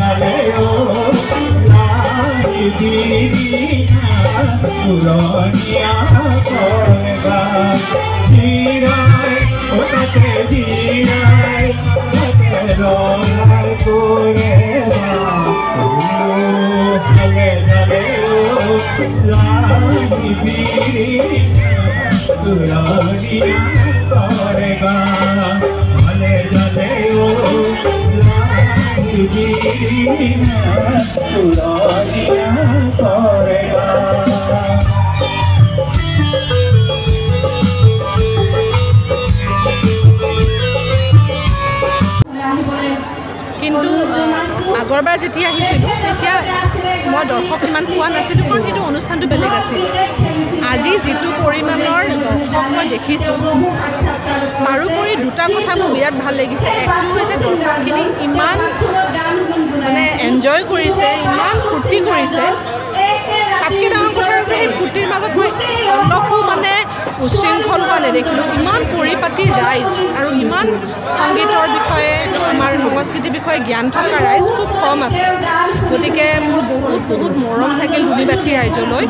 জালে ও লাই দিনা পুরনিয়া করবা ধীরায় ওটাতে ধীরায় রোলার করে জালে জালে ও লাই দিনা পুরনিয়া করবা জালে জালে ও দিনা পুরনিয়া করবা কিন্তু আগৰবাৰ যেতিয়া আহিছিলোঁ তেতিয়া মই দৰ্শক ইমান পোৱা নাছিলোঁ কাৰণ সেইটো অনুষ্ঠানটো বেলেগ আছিল আজি যিটো পৰিমাণৰ দৰ্শক মই দেখিছোঁ তাৰোপৰি দুটা কথা মোৰ বিৰাট ভাল লাগিছে একটো হৈছে দৰ্শকখিনি ইমান মানে এনজয় কৰিছে ইমান ফূৰ্তি কৰিছে তাতকৈ ডাঙৰ কথা হৈছে সেই ফূৰ্তিৰ মাজত মই অলপো মানে উশৃংখল হোৱা নেদেখিলোঁ ইমান পৰিপাটি ৰাইজ আৰু ইমান সংগীতৰ বিষয়ে আমাৰ সংস্কৃতিৰ বিষয়ে জ্ঞান থকা ৰাইজ খুব কম আছে গতিকে মোৰ বহুত মৰম থাকিল নুনিবাসী ৰাইজলৈ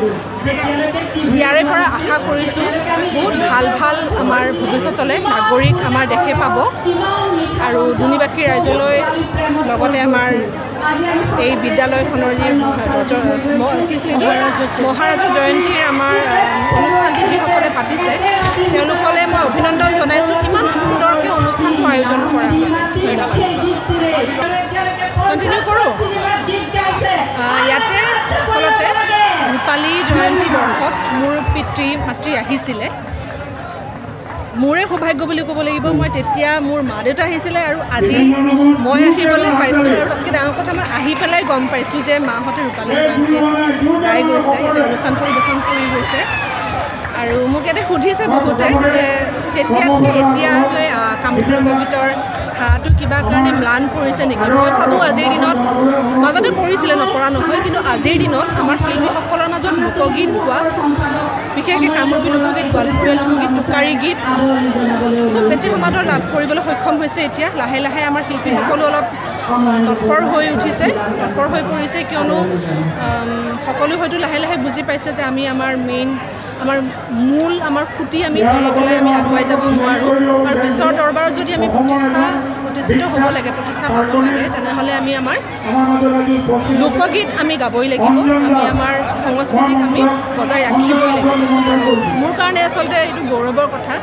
ইয়াৰে পৰা আশা কৰিছোঁ বহুত ভাল ভাল আমাৰ ভৱিষ্যতলৈ নাগৰিক আমাৰ দেশে পাব আৰু নুনিবাসী ৰাইজলৈ লগতে আমাৰ এই বিদ্যালয়খনৰ যি মহাৰাজৰ জয়ন্তীৰ আমাৰ অনুষ্ঠানটি যিসকলে পাতিছে তেওঁলোকলৈ মই অভিনন্দন জনাইছোঁ ইমান সুন্দৰকৈ অনুষ্ঠানটো আয়োজন কৰা ধন্যবাদ কণ্টিনিউ কৰোঁ ইয়াতে আচলতে ৰূপালী জয়ন্তী বৰ্ষত মোৰ পিতৃ মাতৃ আহিছিলে মোৰে সৌভাগ্য বুলি ক'ব লাগিব মই তেতিয়া মোৰ মা দেউতা আহিছিলে আৰু আজি মই আহিবলৈ পাইছোঁ আৰু তাতকৈ ডাঙৰ কথা মই আহি পেলাই গম পাইছোঁ যে মাহঁতে ৰূপালী জয়ন্তীত গাই গৈছে ইয়াতে অনুষ্ঠান পৰিৱেশন কৰি গৈছে আৰু মোক ইয়াতে সুধিছে বহুতে যে তেতিয়াতকৈ এতিয়ালৈ কামৰূপ লোকগীতৰ ধাৰাটো কিবা কাৰণে ম্লান পৰিছে নেকি মই ভাবোঁ আজিৰ দিনত মাজতে পৰিছিলে নপৰা নহয় কিন্তু আজিৰ দিনত আমাৰ শিল্পীসকলৰ মাজত লোকগীত গোৱা বিশেষকৈ কামৰূপী লোকগীত গোৱালপৰীয়া লোকগীত টোকাৰী গীত খুব বেছি সমাদৰ লাভ কৰিবলৈ সক্ষম হৈছে এতিয়া লাহে লাহে আমাৰ শিল্পীসকলো অলপ তৎপৰ হৈ উঠিছে তৎপৰ হৈ পৰিছে কিয়নো সকলো হয়তো লাহে লাহে বুজি পাইছে যে আমি আমাৰ মূল আমাৰ খুঁটি আমি এৰি পেলাই আমি আগুৱাই যাব নোৱাৰোঁ আৰু বিশ্বৰ দৰবাৰত যদি আমি প্ৰতিষ্ঠিত হ'ব লাগে প্ৰতিষ্ঠা পাব লাগে তেনেহ'লে আমি আমাৰ লোকগীত আমি গাবই লাগিব আমি আমাৰ সংস্কৃতিক আমি বজাই ৰাখিবই লাগিব মোৰ কাৰণে আচলতে এইটো গৌৰৱৰ কথা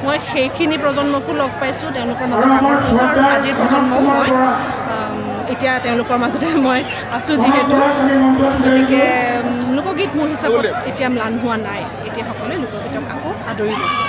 মই সেইখিনি প্ৰজন্মকো লগ পাইছোঁ তেওঁলোকৰ মাজত ডাঙৰ হৈছোঁ আৰু আজিৰ প্ৰজন্মও মই এতিয়া তেওঁলোকৰ মাজতে মই আছোঁ যিহেতু গতিকে লোকগীত মোৰ হিচাপত এতিয়া ম্লান হোৱা নাই এতিয়া সকলোৱে লোকগীতক আকৌ আদৰি লৈছে